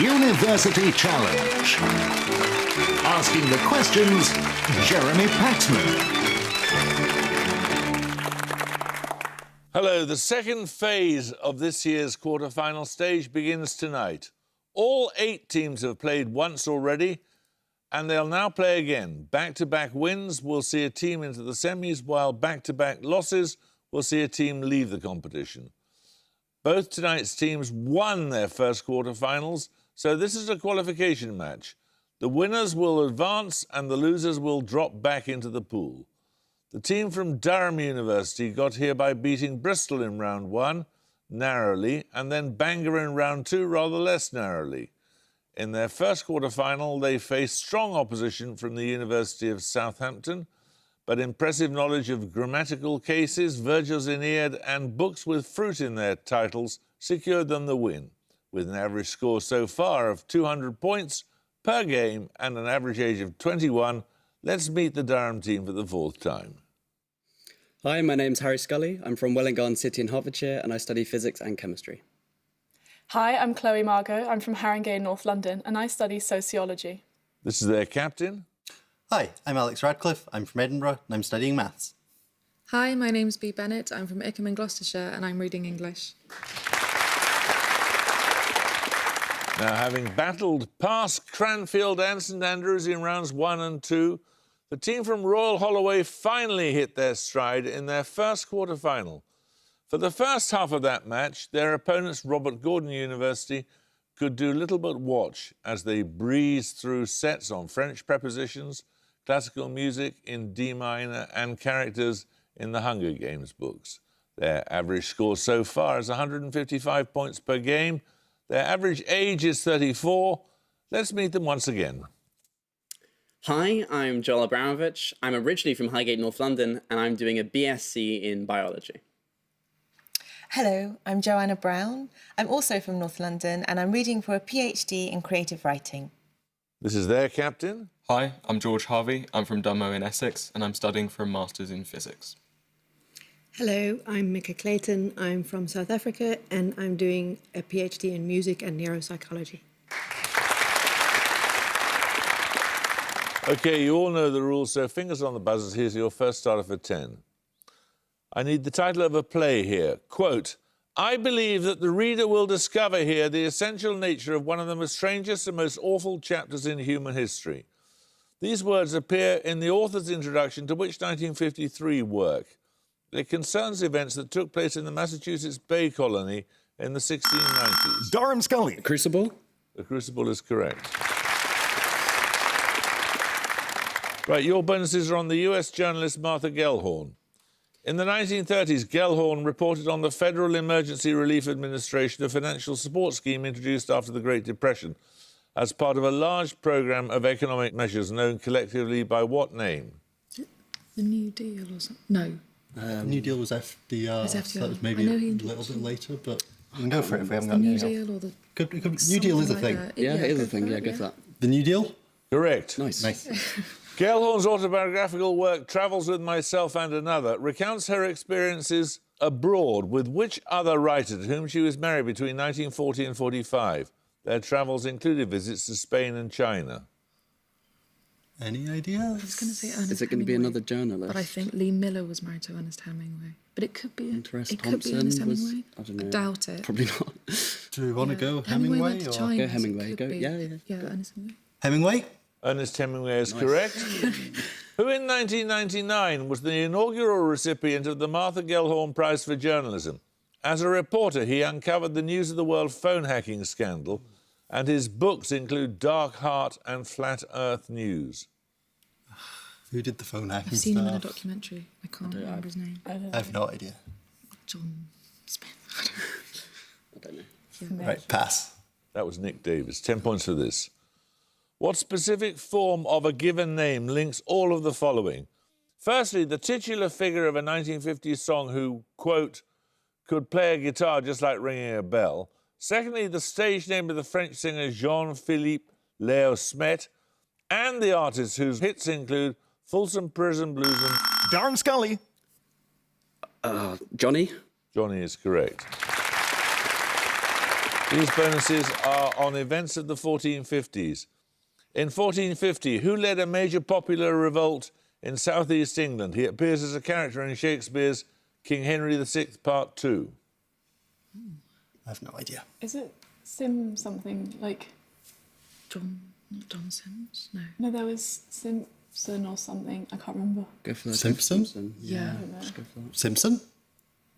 University Challenge. Asking the questions, Jeremy Paxman. Hello, the second phase of this year's quarter-final stage begins tonight. All 8 teams have played once already, and they'll now play again. Back-to-back wins will see a team into the semis, while back-to-back losses will see a team leave the competition. Both tonight's teams won their first quarter-finals, so this is a qualification match. The winners will advance and the losers will drop back into the pool. The team from Durham University got here by beating Bristol in round 1, narrowly, and then Bangor in round 2, rather less narrowly. In their first quarter-final, they faced strong opposition from the University of Southampton, but impressive knowledge of grammatical cases, Virgil's Aeneid, and books with fruit in their titles secured them the win, with an average score so far of 200 points per game and an average age of 21. Let's meet the Durham team for the 4th time. Hi, my name's Harry Scully. I'm from Wellingarn City in Hertfordshire and I study physics and chemistry. Hi, I'm Chloe Margot. I'm from Haringey, North London, and I study sociology. This is their captain. Hi, I'm Alex Radcliffe. I'm from Edinburgh and I'm studying maths. Hi, my name's Bea Bennett. I'm from Ickham in Gloucestershire and I'm reading English. Now, having battled past Cranfield and St Andrews in rounds 1 and 2, the team from Royal Holloway finally hit their stride in their first quarter-final. For the first half of that match, their opponents, Robert Gordon University, could do little but watch as they breezed through sets on French prepositions, classical music in D minor, and characters in the Hunger Games books. Their average score so far is 155 points per game. Their average age is 34. Let's meet them once again. Hi, I'm Joel Abramovich. I'm originally from Highgate, North London, and I'm doing a BSc in biology. Hello, I'm Joanna Brown. I'm also from North London and I'm reading for a PhD in creative writing. This is their captain. Hi, I'm George Harvey. I'm from Dunmow in Essex and I'm studying for a Masters in Physics. Hello, I'm Mika Clayton. I'm from South Africa and I'm doing a PhD in music and neuropsychology. OK, you all know the rules, so fingers on the buzzers. Here's your first starter for 10. I need the title of a play here. Quote, I believe that the reader will discover here the essential nature of one of the most strangest and most awful chapters in human history. These words appear in the author's introduction to which 1953 work? It concerns events that took place in the Massachusetts Bay Colony in the 1690s. Durham Scully. The Crucible? The Crucible is correct. Right, your bonuses are on the US journalist Martha Gellhorn. In the 1930s, Gellhorn reported on the Federal Emergency Relief Administration, a financial support scheme introduced after the Great Depression as part of a large programme of economic measures known collectively by what name? The New Deal or something? No. New Deal was FDR, It's FDR. so that was maybe a little bit later, but we can go for it if we haven't got New anything else. Deal or the... New Deal is a thing. Yeah, it is a thing. Yeah, go for that. The New Deal? Correct. Nice. Gellhorn's autobiographical work, Travels with Myself and Another, recounts her experiences abroad with which other writer to whom she was married between 1940 and 45? Their travels included visits to Spain and China. Any ideas? I was going to say Ernest Is it going to be Hemingway, another journalist? But I think Lee Miller was married to Ernest Hemingway. But it could be... Interest it could Thompson be Ernest was... Hemingway. I don't know. I doubt it. Probably not. Do we want to go went Hemingway to or... China, Go so it Hemingway, could go- be- yeah. Yeah, Ernest Hemingway. Hemingway? Ernest Hemingway is correct. Who in 1999 was the inaugural recipient of the Martha Gellhorn Prize for Journalism? As a reporter, he uncovered the News of the World phone hacking scandal, and his books include Dark Heart and Flat Earth News. Who did the phone hacking I've seen him in a stuff? documentary. I can't remember his name. I have no idea. John Smith. I don't know. Yeah. Right, pass. That was Nick Davis. 10 points for this. What specific form of a given name links all of the following? Firstly, the titular figure of a 1950s song who, quote, could play a guitar just like ringing a bell. Secondly, the stage name of the French singer Jean-Philippe Leo Smet, and the artist whose hits include Folsom Prison Blues and... Durham Scully. Johnny? Johnny is correct. These bonuses are on events of the 1450s. In 1450, who led a major popular revolt in southeast England? He appears as a character in Shakespeare's King Henry VI, Part 2. I have no idea. Is it Sim something like? Not John Sims? No. No, there was Simpson or something. I can't remember. Go for that. Simpson? Yeah. Just go for that. Simpson?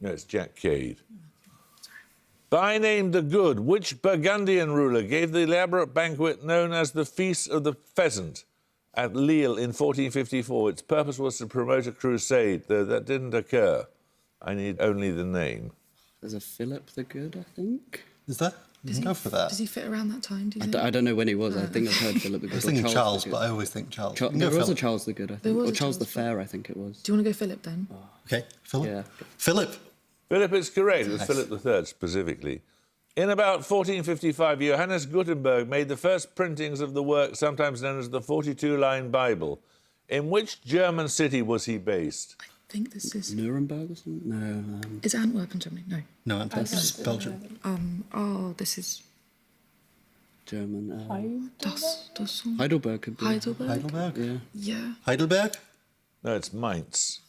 No, it's Jack Cade. By name the Good, which Burgundian ruler gave the elaborate banquet known as the Feast of the Pheasant at Lille in 1454? Its purpose was to promote a crusade, though that didn't occur. I need only the name. There's a Philip the Good, I think. Is there? Go for that. Does he fit around that time, do you think? I don't know when he was. I think I've heard Philip the Good. I was or thinking Charles, the but Good. I always think Charles. There You can go was a Philip. Charles the Good, I There think. was Or a Charles the Charles, Fair, I think it was. Do you want to go Philip then? Okay, Philip. Yeah. Philip. Philip is correct. It was Philip III specifically. In about 1455, Johannes Gutenberg made the first printings of the work, sometimes known as the 42-line Bible. In which German city was he based? I think this is... Nuremberg or something? No. Is it Antwerp in Germany? No. No, that's Belgium. This is German. Dusseldorf. Heidelberg could be. Heidelberg? Heidelberg. Yeah. Yeah. Heidelberg? No, it's Mainz.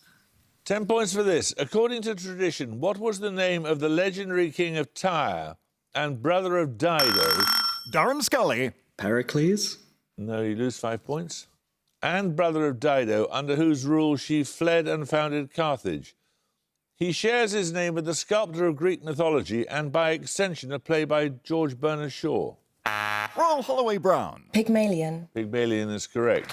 10 points for this. According to tradition, what was the name of the legendary king of Tyre and brother of Dido? Durham Scully. Pericles? No, you lose 5 points. And brother of Dido, under whose rule she fled and founded Carthage. He shares his name with the sculptor of Greek mythology and, by extension, a play by George Bernard Shaw. Royal Holloway Brown. Pygmalion. Pygmalion is correct.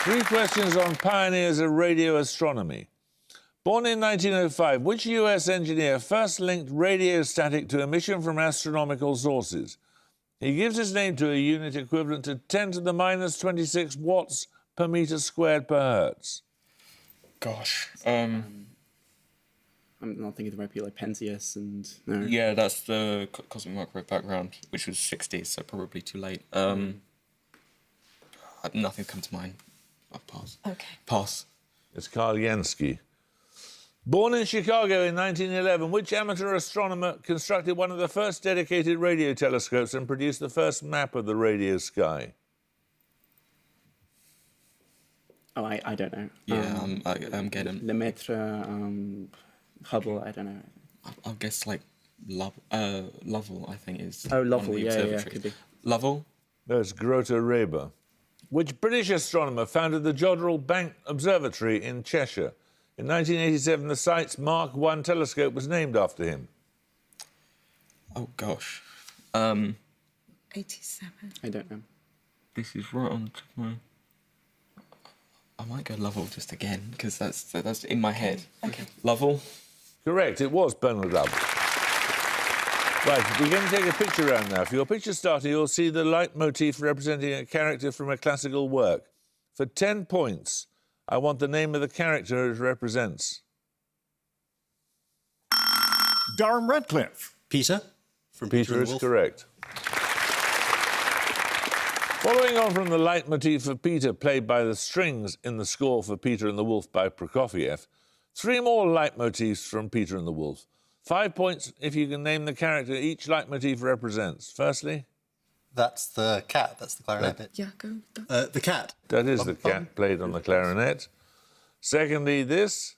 3 questions on pioneers of radio astronomy. Born in 1905, which US engineer first linked radio static to emission from astronomical sources? He gives his name to a unit equivalent to 10 to the minus 26 watts per metre squared per hertz. Gosh. I'm not thinking of the right people like Penzias and... No. Yeah, that's the cosmic microwave background, which was 60s, so probably too late. Nothing comes to mind. I'll pass. Okay. Pass. It's Karl Jansky. Born in Chicago in 1911, which amateur astronomer constructed one of the first dedicated radio telescopes and produced the first map of the radio sky? Oh, I don't know. Yeah, I'm getting... Lemaitre, Hubble, I don't know. I'll guess, like, Lovell, I think, is... Oh, one of Lovell, the yeah, observatories. could be. Lovell? No, it's Grota Reber. Which British astronomer founded the Jodrell Bank Observatory in Cheshire? In 1987, the site's Mark I telescope was named after him. Oh, gosh. 87. I don't know. This is right on top of my... I might go Lovell just again, because that's in my head. Okay. Lovell? Correct, it was Bernard Lovell. Right, we're going to take a picture round now. For your picture starter, you'll see the leitmotif representing a character from a classical work. For 10 points, I want the name of the character it represents. Durham Radcliffe. Peter? From Peter and is the Wolf. correct. Following on from the leitmotif of Peter, played by the strings in the score for Peter and the Wolf by Prokofiev, 3 more leitmotifs from Peter and the Wolf. 5 points if you can name the character each leitmotif represents. Firstly, That's the cat. That's the clarinet bit. Yeah, go. The cat. that is the cat played on the clarinet. Secondly, this.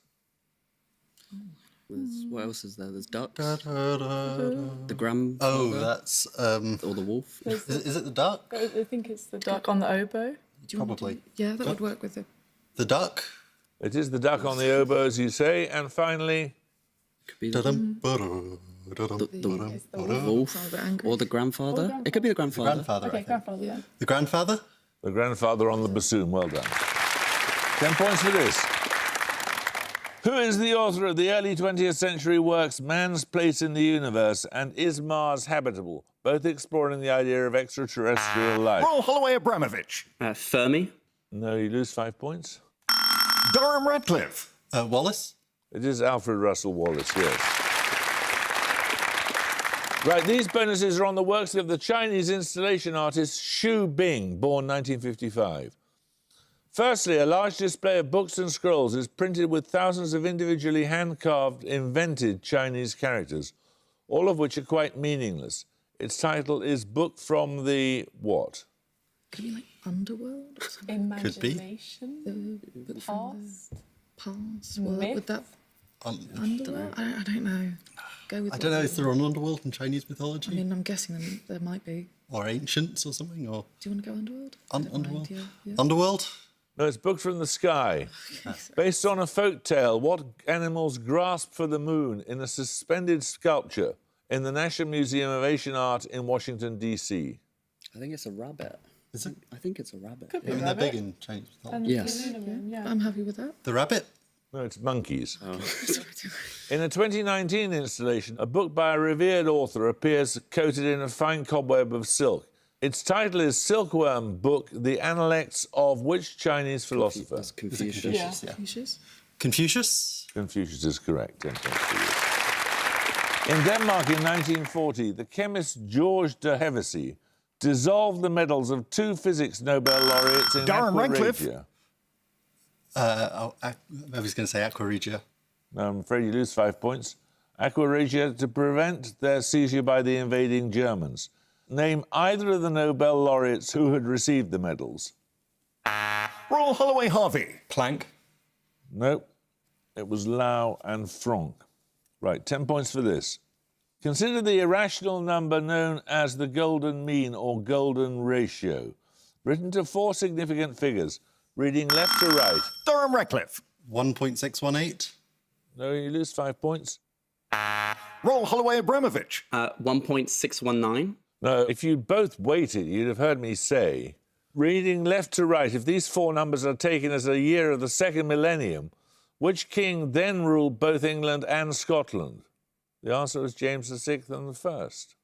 What else is there? There's ducks. Da-da-da-da. The grandfather. Oh, that's... Or the wolf. Is it the duck? I think it's the duck on the oboe. Probably. Yeah, that would work with the... The duck? It is the duck on the oboe, as you say. And finally, Could be Da-dum, the ba-dum, da-dum, ba-dum, It's the ba-dum. wolf. Sounds a bit angry. Or the grandfather. It could be the grandfather. Grandfather, I Okay, think. grandfather, yeah. The grandfather? the grandfather on the bassoon. Well done. 10 points for this. Who is the author of the early 20th century works Man's Place in the Universe and Is Mars Habitable, both exploring the idea of extraterrestrial life? Royal Holloway Abramovich. Fermi. No, you lose 5 points. Durham Radcliffe. Wallace? It is Alfred Russel Wallace, yes. Right, these bonuses are on the works of the Chinese installation artist Xu Bing, born 1955. Firstly, a large display of books and scrolls is printed with thousands of individually hand-carved, invented Chinese characters. all of which are quite meaningless. Its title is Book from the what? Could it be like Underworld or something? Could be. Imagination. Book from Past. the past. What Myth? would that? Underworld? I don't know. Go with. I don't know, is there an underworld in Chinese mythology? I mean, I'm guessing there might be. Or ancients or something? Or Do you want to go Underworld? I don't mind, underworld? yeah. Underworld? No, it's Book from the Sky. Based on a folk tale, what animals grasp for the moon in a suspended sculpture in the National Museum of Asian Art in Washington, D.C.? I think it's a rabbit. Is it? I think it's a rabbit. Even they're big in Chinese mythology. And Yes. the lunar moon, yeah. I'm happy with that. The rabbit? No, it's monkeys. Oh. In a 2019 installation, a book by a revered author appears coated in a fine cobweb of silk. Its title is Silkworm Book, The Analects of which Chinese philosopher? That's Confucius. Confucius, yeah. Confucius? Confucius? Confucius is correct. 10 points for you. In Denmark in 1940, the chemist George de Hevesy dissolved the medals of 2 physics Nobel laureates in Darren Aqua Radcliffe. Regia. I was going to say Aqua Regia. No, I'm afraid you lose 5 points. Aqua Regia to prevent their seizure by the invading Germans. Name either of the Nobel laureates who had received the medals. Royal Holloway Harvey. Planck. Nope. It was Lau and Franck. Right, 10 points for this. Consider the irrational number known as the golden mean or golden ratio, written to 4 significant figures, reading left to right. Durham Radcliffe. 1.618. No, you lose 5 points. Royal Holloway Abramovich. 1.619. No, if you'd both waited, you'd have heard me say, reading left to right, if these 4 numbers are taken as a year of the second millennium, which king then ruled both England and Scotland? The answer is James VI and the First.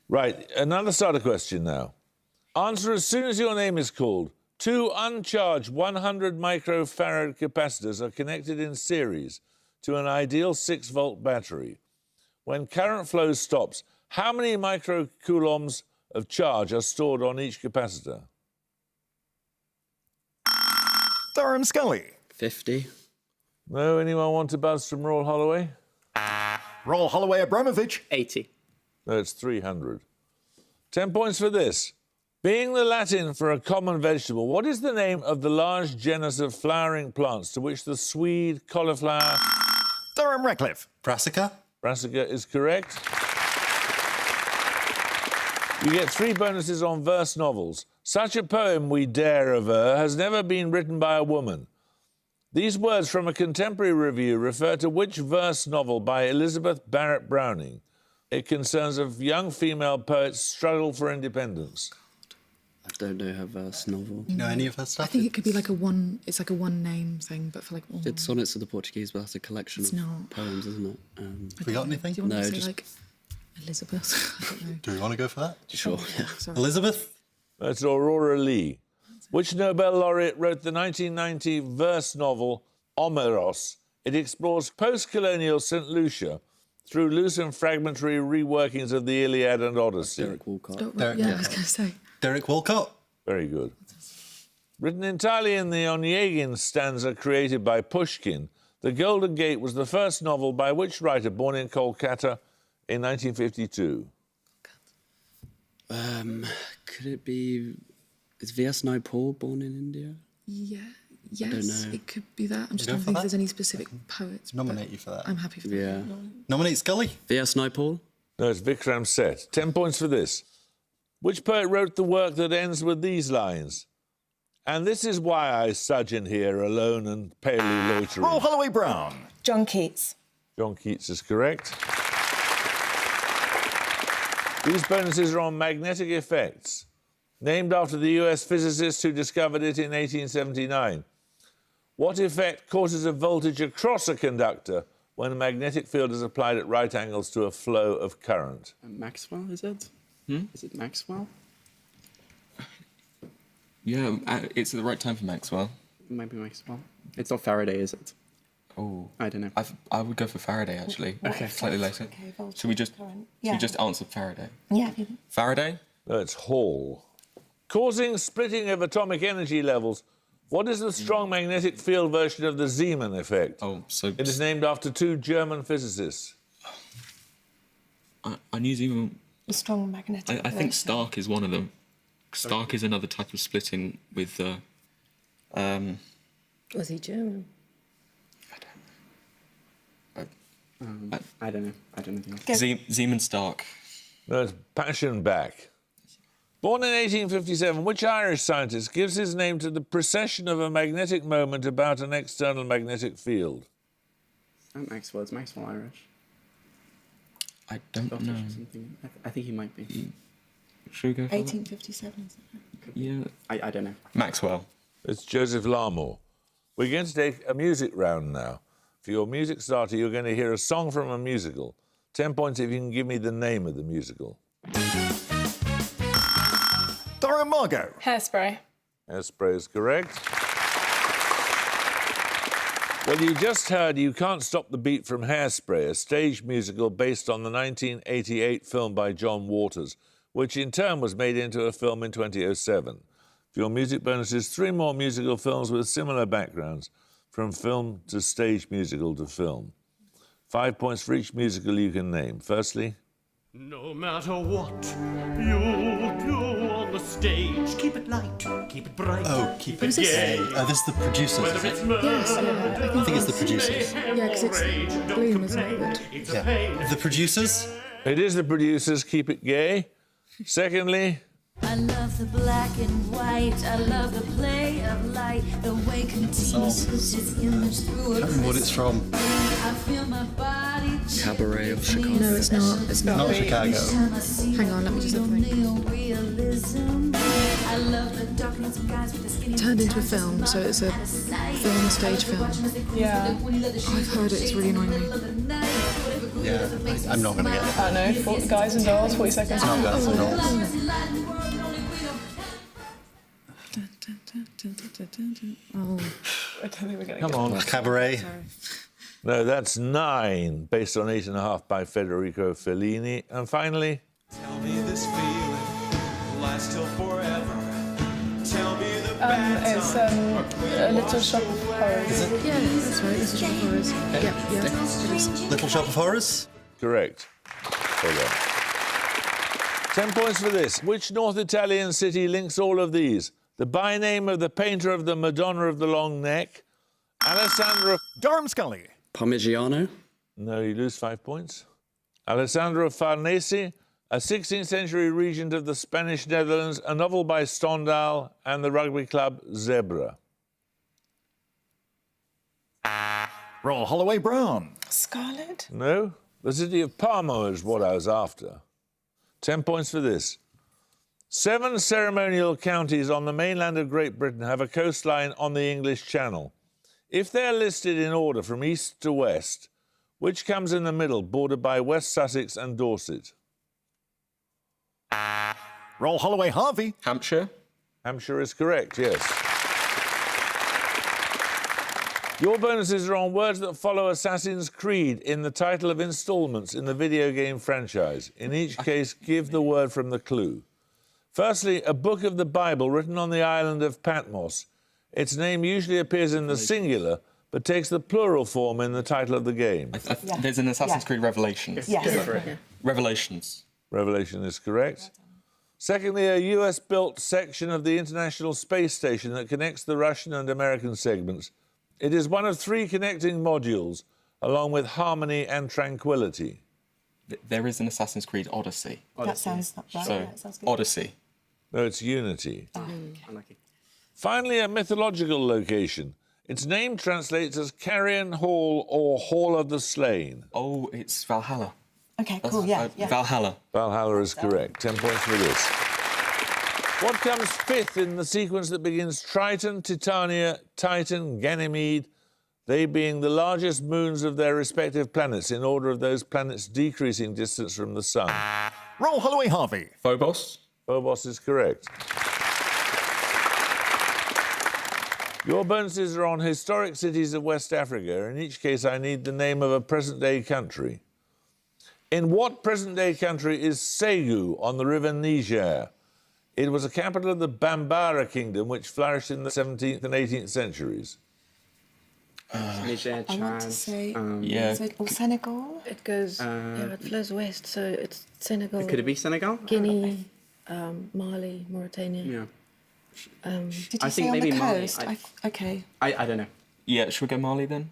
Right, another starter question now. Answer as soon as your name is called. 2 uncharged 100 microfarad capacitors are connected in series to an ideal 6-volt battery. When current flow stops, how many microcoulombs of charge are stored on each capacitor? Durham Scully. 50. No, anyone want to buzz from Royal Holloway? Royal Holloway Abramovich. 80. No, it's 300. 10 points for this. Being the Latin for a common vegetable, what is the name of the large genus of flowering plants to which the swede, cauliflower... Durham Radcliffe. Brassica? Brassica is correct. You get 3 bonuses on verse novels. Such a poem, we dare aver, has never been written by a woman. These words from a contemporary review refer to which verse novel by Elizabeth Barrett Browning? It concerns a young female poet's struggle for independence. I don't know her verse novel. You know any of her stuff? I think it could be like a one. It's like a one name thing, but for like all. It's Sonnets of the Portuguese, but that's a collection It's of not. poems, isn't it? Have we got anything? Do you want No, to say just- like Elizabeth? I don't know. Do we want to go for that? Sure, yeah. Sorry. Elizabeth? That's Aurora Lee. Which Nobel laureate wrote the 1990 verse novel Omeros? It explores post-colonial St. Lucia through loose and fragmentary reworkings of the Iliad and Odyssey. Derek Walcott. Derek Yeah, I Walcott. was going to say. Derek Walcott? Very good. Written entirely in the Onegin stanza created by Pushkin, The Golden Gate was the first novel by which writer born in Kolkata in 1952? Could it be... Is V.S. Naipaul born in India? Yeah. don't Yes, know. it could be that. I'm just go trying to for think that? if there's any specific poets. but Nominate you for that. I'm happy for that. Yeah. Nominate Scully? V.S. Naipaul? No, it's Vikram Seth. 10 points for this. Which poet wrote the work that ends with these lines? And this is why I sojourn here alone and palely loitering. Royal Holloway Brown. John Keats. John Keats is correct. These bonuses are on magnetic effects, named after the US physicist who discovered it in 1879. What effect causes a voltage across a conductor when a magnetic field is applied at right angles to a flow of current? Maxwell, is it? Is it Maxwell? Yeah, it's at the right time for Maxwell. Maybe Maxwell. It's not Faraday, is it? Oh, I don't know. I would go for Faraday actually. Okay. Slightly later. Okay, voltage, Should we just current. should Yeah. we just answer Faraday? Yeah. Faraday? No, it's Hall. Causing splitting of atomic energy levels, what is the strong magnetic field version of the Zeeman effect? Oh, so It is named after 2 German physicists. I knew Zeeman. A strong magnetic. I think relation. Stark is one of them. Stark is another type of splitting with. Was he German? I don't know. I don't know. Zeeman Stark. No, it's Passion Back. Born in 1857, which Irish scientist gives his name to the precession of a magnetic moment about an external magnetic field? Maxwell. Is Maxwell Irish? I don't Scottish know. or something. I think he might be. Should we go for 1857. Is that right? Yeah. I don't know. Maxwell. It's Joseph Larmor. We're going to take a music round now. For your music starter, you're going to hear a song from a musical. 10 points if you can give me the name of the musical. Durham Margot. Hairspray. Hairspray is correct. Well, you just heard You Can't Stop the Beat from Hairspray, a stage musical based on the 1988 film by John Waters, which in turn was made into a film in 2007. For your music bonuses, 3 more musical films with similar backgrounds, from film to stage musical to film. 5 points for each musical you can name. Firstly... No matter what you do on the stage, keep it light, keep it bright, keep it gay. This is the producers. Whether it's murder, Yes, I think it's the producers. Yeah, because it's Bloom, isn't it? it's a pain. The producers? It is the producers, keep it gay. Secondly... I love the black and white. I love the play of light. The way continues its image through a I don't know what it's from. I feel my body. Cabaret of Chicago. No, it's not. It's not. Not Chicago. Hang on, let me just have a think. I love the darkness of guys with the skinny Turned into a film, so it's a film, stage film. Yeah. I've heard it, it's really annoying me. Yeah, I'm not going to get it. I don't know, Guys and Dolls, 40 Seconds. Not Guys and Dolls. Oh. I don't think we're going to Come on. Cabaret. No, that's 9, based on 8.5 by Federico Fellini. And finally... Tell me this feeling lasts till forever. Tell me the It's A Little Shop of Horrors. Yeah, that's right, Little Shop of Horrors. Yeah, it is. Little Shop of Horrors? Correct. Well done. 10 points for this. Which North Italian city links all of these? The by name of the painter of the Madonna of the Long Neck, Alessandro... Durham Scully. Parmigiano. No, you lose 5 points. Alessandro Farnese, a 16th century regent of the Spanish Netherlands, a novel by Stendhal, and the rugby club Zebra. Roll Holloway Brown. Scarlet. No, the city of Parma is what I was after. 10 points for this. 7 ceremonial counties on the mainland of Great Britain have a coastline on the English Channel. If they're listed in order from east to west, which comes in the middle, bordered by West Sussex and Dorset? Roll Holloway Harvey. Hampshire. Hampshire is correct, yes. Your bonuses are on words that follow Assassin's Creed in the title of installments in the video game franchise. In each case, give the word from the clue. Firstly, a book of the Bible written on the island of Patmos. Its name usually appears in the singular, but takes the plural form in the title of the game. There's an Assassin's Creed Revelations. Yes. Revelations. Revelation is correct. Secondly, a US-built section of the International Space Station that connects the Russian and American segments. It is one of 3 connecting modules, along with Harmony and Tranquility. There is an Assassin's Creed Odyssey. That sounds right. So, Yeah, that sounds good. Odyssey. No, it's Unity. Unlucky. Finally, a mythological location. Its name translates as Carrion Hall or Hall of the Slain. Oh, it's Valhalla. Okay, cool, yeah. Valhalla. Valhalla is correct. 10 points for this. What comes 5th in the sequence that begins Triton, Titania, Titan, Ganymede, they being the largest moons of their respective planets in order of those planets' decreasing distance from the sun? Roll Holloway Harvey. Phobos. Phobos is correct. Your bonuses are on historic cities of West Africa. In each case, I need the name of a present-day country. In what present-day country is Ségou on the river Niger? It was a capital of the Bambara kingdom, which flourished in the 17th and 18th centuries. Niger, I want to Chad. say Yeah. or Senegal. It goes, it flows west, so it's Senegal. Could it be Senegal? Guinea, Mali, Mauritania. Yeah. Did I you think say on maybe the Mali. coast? Okay. I don't know. Yeah, should we go Mali then?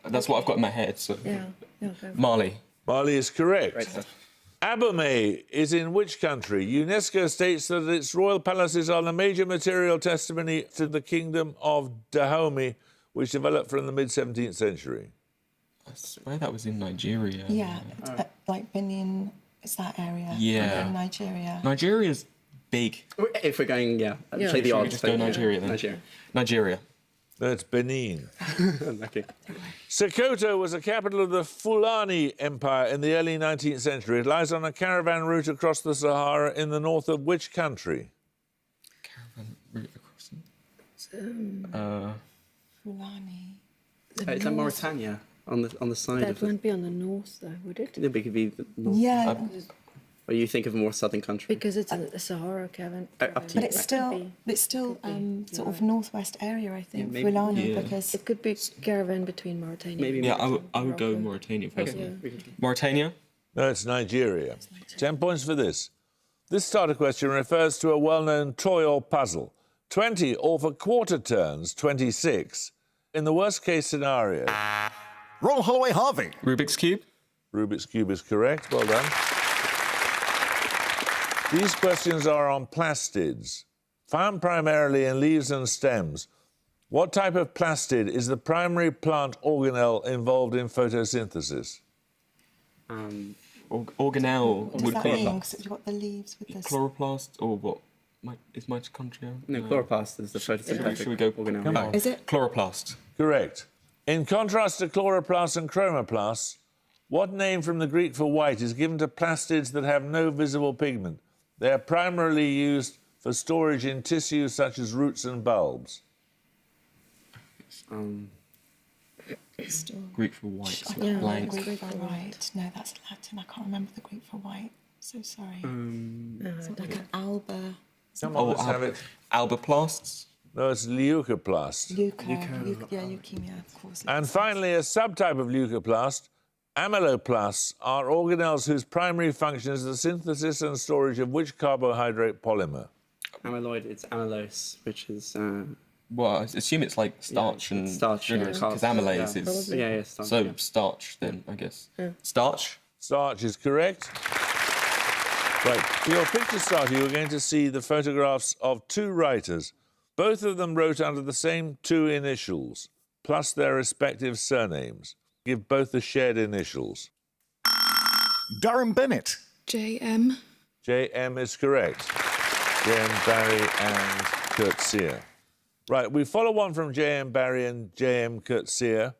That's what I've got in my head. So Yeah, okay. Mali. Mali is correct. Great stuff. Abomey is in which country? UNESCO states that its royal palaces are the major material testimony to the kingdom of Dahomey, which developed from the mid-17th century. I swear that was in Nigeria. Yeah, like Benin, is that area? Yeah. In Nigeria. Nigeria's big. If we're going, play the Should we odds. just go Nigeria then? Nigeria. No, it's Benin. Okay. Sokoto was the capital of the Fulani Empire in the early 19th century. It lies on a caravan route across the Sahara in the north of which country? Caravan route across. Fulani. It's like Mauritania on the side That of it. won't be on the north, though, would it? It could be the north. Yeah, Or you think of a more southern country. Because it's a Sahara caravan. Up to but you. it's still sort of northwest area, I think. maybe. Fulani, Yeah. because It could be caravan between Mauritania. Maybe. Yeah, I would go Mauritania personally. Mauritania? No, it's Nigeria. 10 points for this. This starter question refers to a well-known toy or puzzle. 20, or for quarter turns, 26. In the worst-case scenario, Roll Holloway Harvey. Rubik's Cube? Rubik's Cube is correct. Well done. These questions are on plastids. Found primarily in leaves and stems, what type of plastid is the primary plant organelle involved in photosynthesis? Organelle what does would that be mean? 'Cause you've got the leaves with the... chloroplast or what? Is mitochondria? No, chloroplast is the photosynthetic Should we go organelle. Come on. Is it? Chloroplast. Correct. In contrast to chloroplasts and chromoplasts, what name from the Greek for white is given to plastids that have no visible pigment? They are primarily used for storage in tissues such as roots and bulbs. Greek for white. I so can't blank. remember the Greek for white. No, that's Latin. I can't remember the Greek for white. So sorry. It's like an alba... Come on, let's have it. Alboplasts? No, it's leucoplast. leukemia, of course. And finally, a subtype of leucoplast, amyloplasts, are organelles whose primary function is the synthesis and storage of which carbohydrate polymer? Amyloid, it's amylose, which is... Well, I assume it's like starch and starch, sugar, yeah. because amylase Yeah. is... Yeah, starch, So yeah. starch then, I guess. Starch? Starch is correct. Right, for your picture starter, you're going to see the photographs of two writers. Both of them wrote under the same two initials, plus their respective surnames. Give both the shared initials. Durham Bennett. JM. JM is correct. J.M. Barrie and Kurt Sear. Right, we follow on from J.M. Barrie and J.M. Kurt Sear.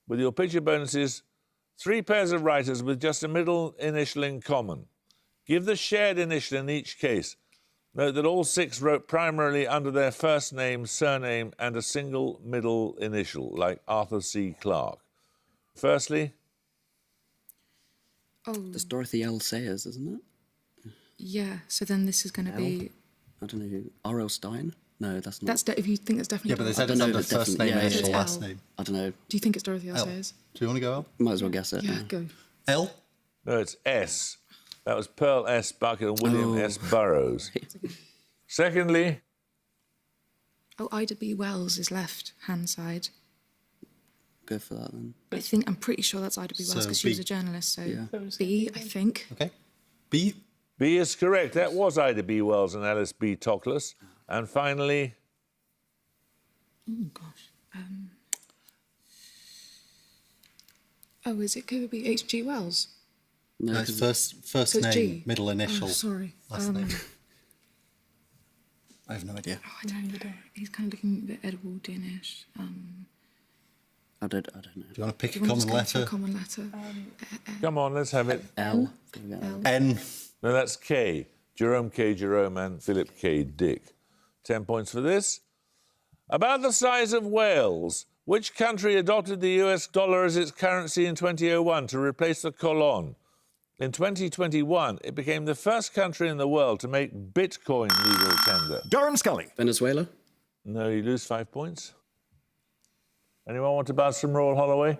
With your picture bonuses, 3 pairs of writers with just a middle initial in common. Give the shared initial in each case. Note that all 6 wrote primarily under their first name, surname, and a single middle initial, like Arthur C. Clarke. Firstly, That's Dorothy L. Sayers, isn't it? Yeah, so then this is going to be... I don't know who. R.L. Stein? No, that's not. That's if you think that's definitely... Yeah, but they said I it's don't know under if it's first name, definitely- initial, yeah, last L. name. I don't know. Do you think it's Dorothy L. L. Sayers? Do you want to go L? Might as well guess it. Yeah, go. L? no, it's S. That was Pearl S. Bucket and William S. Burroughs. Secondly, Oh, Ida B. Wells is left-hand side. Go for that then. I'm pretty sure that's Ida B. Wells So because she was B. a journalist, so Yeah. B, I think. Okay. B? B is correct. That was Ida B. Wells and Alice B. Toklas. And finally, Oh, gosh. Oh, is it could it be H.G. Wells? No, No, it's 'cause first So it's name, G. middle initial, Oh, sorry. last name. I have no idea. Oh, I don't know. He's kind of looking a bit Edwardian-ish. I don't know. Do you want to pick Do a you want to common just go for a letter? common letter? come on, let's have it. L. Go with L. N. No, that's K. Jerome K. Jerome and Philip K. Dick. 10 points for this. About the size of Wales, which country adopted the US dollar as its currency in 2001 to replace the colon? In 2021, it became the first country in the world to make Bitcoin legal tender. Durham Scully. Venezuela? No, you lose 5 points. Anyone want to buzz from Royal Holloway?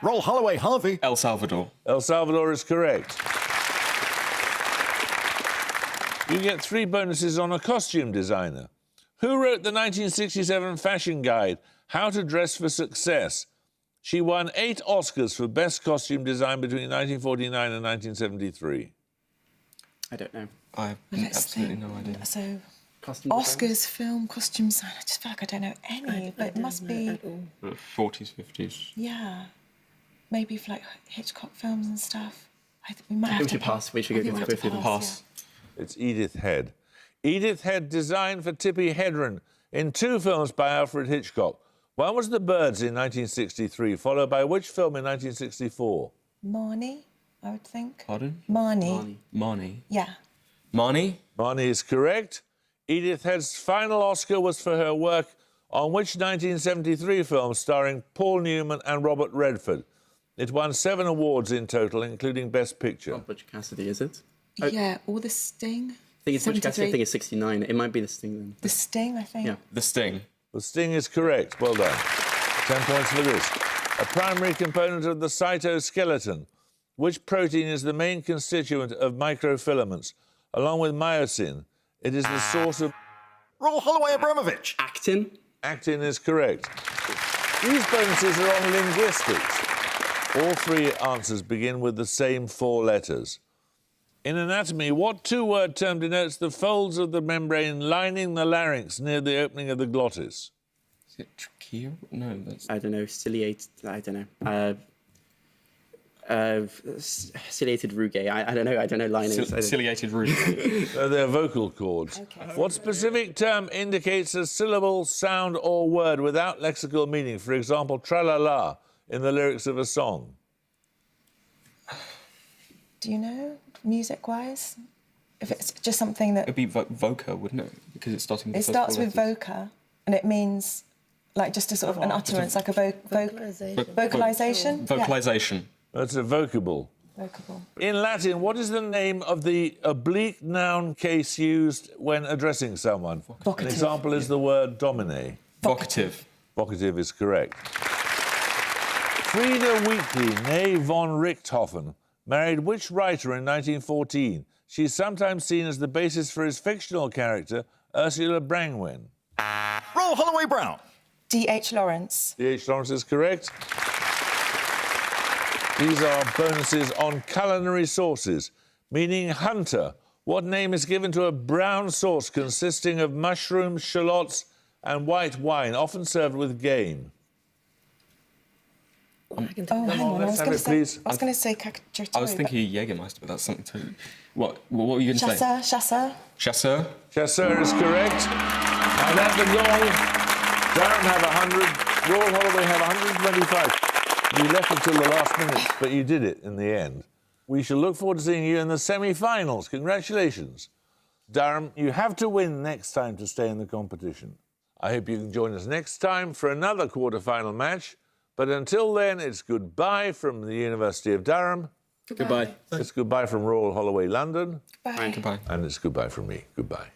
Roll Holloway, Harvey. El Salvador. El Salvador is correct. You get 3 bonuses on a costume designer. Who wrote the 1967 fashion guide, How to Dress for Success? She won 8 Oscars for Best Costume Design between 1949 and 1973. I don't know. I have absolutely no idea. So, Costume Oscars, designers? film, costume design. I just feel like I don't know any, but it must be, 40s, 50s. yeah, maybe for like Hitchcock films and stuff. We might I have think we to should pass. We should I go think we with have to both of them. Pass. It's Edith Head. Edith Head designed for Tippi Hedren in 2 films by Alfred Hitchcock. One was The Birds in 1963, followed by which film in 1964? Marnie, I would think. Pardon? Marnie. Marnie. Yeah. Marnie? Marnie is correct. Edith Head's final Oscar was for her work on which 1973 film starring Paul Newman and Robert Redford? It won 7 awards in total, including Best Picture. Not Butch Cassidy, is it? Yeah, or The Sting. I think it's Butch Cassidy. I 73. think it's 69. It might be The Sting then. The Sting, I think. Yeah. The Sting. The Sting is correct. Well done. 10 points for this. A primary component of the cytoskeleton. Which protein is the main constituent of microfilaments? Along with myosin, it is the source of... Roll Holloway Abramovich. Actin. Actin is correct. These bonuses are on linguistics. All 3 answers begin with the same 4 letters. In anatomy, what 2-word term denotes the folds of the membrane lining the larynx near the opening of the glottis? Is it trachea? No, that's... I don't know. Ciliate. I don't know. Ciliated rugae. I don't know. I don't know linings. Ciliated rugae. They're vocal cords. Okay. What specific term indicates a syllable, sound, or word without lexical meaning? For example, tra-la-la in the lyrics of a song. Do you know, music-wise? If it's just something that... It'd be voca, wouldn't it? Because it's starting with It starts with voca, and it means, like, just a sort of an utterance, like a vocalization. Vocalization. That's a vocable. Vocable. In Latin, what is the name of the oblique noun case used when addressing someone? Vocative. An example is the word domine. Vocative. Vocative is correct. Frieda Wheatley, née von Richthofen, married which writer in 1914? She's sometimes seen as the basis for his fictional character, Ursula Brangwyn. Roll Holloway Brown. D.H. Lawrence. D.H. Lawrence is correct. These are bonuses on culinary sauces, meaning hunter. What name is given to a brown sauce consisting of mushrooms, shallots, and white wine, often served with game? Oh, hang on. I was have going it, please. to say cacciatore. I was thinking Jägermeister, but that's something totally... What were you going to say? Chasseur. Chasseur? Chasseur is correct. And at the goal, Durham have 100, Royal Holloway have 125. You left until the last minute, but you did it in the end. We shall look forward to seeing you in the semi-finals. Congratulations. Durham, you have to win next time to stay in the competition. I hope you can join us next time for another quarter-final match. But until then, it's goodbye from the University of Durham. Goodbye. It's goodbye from Royal Holloway London. Bye. Goodbye. And it's goodbye from me. Goodbye.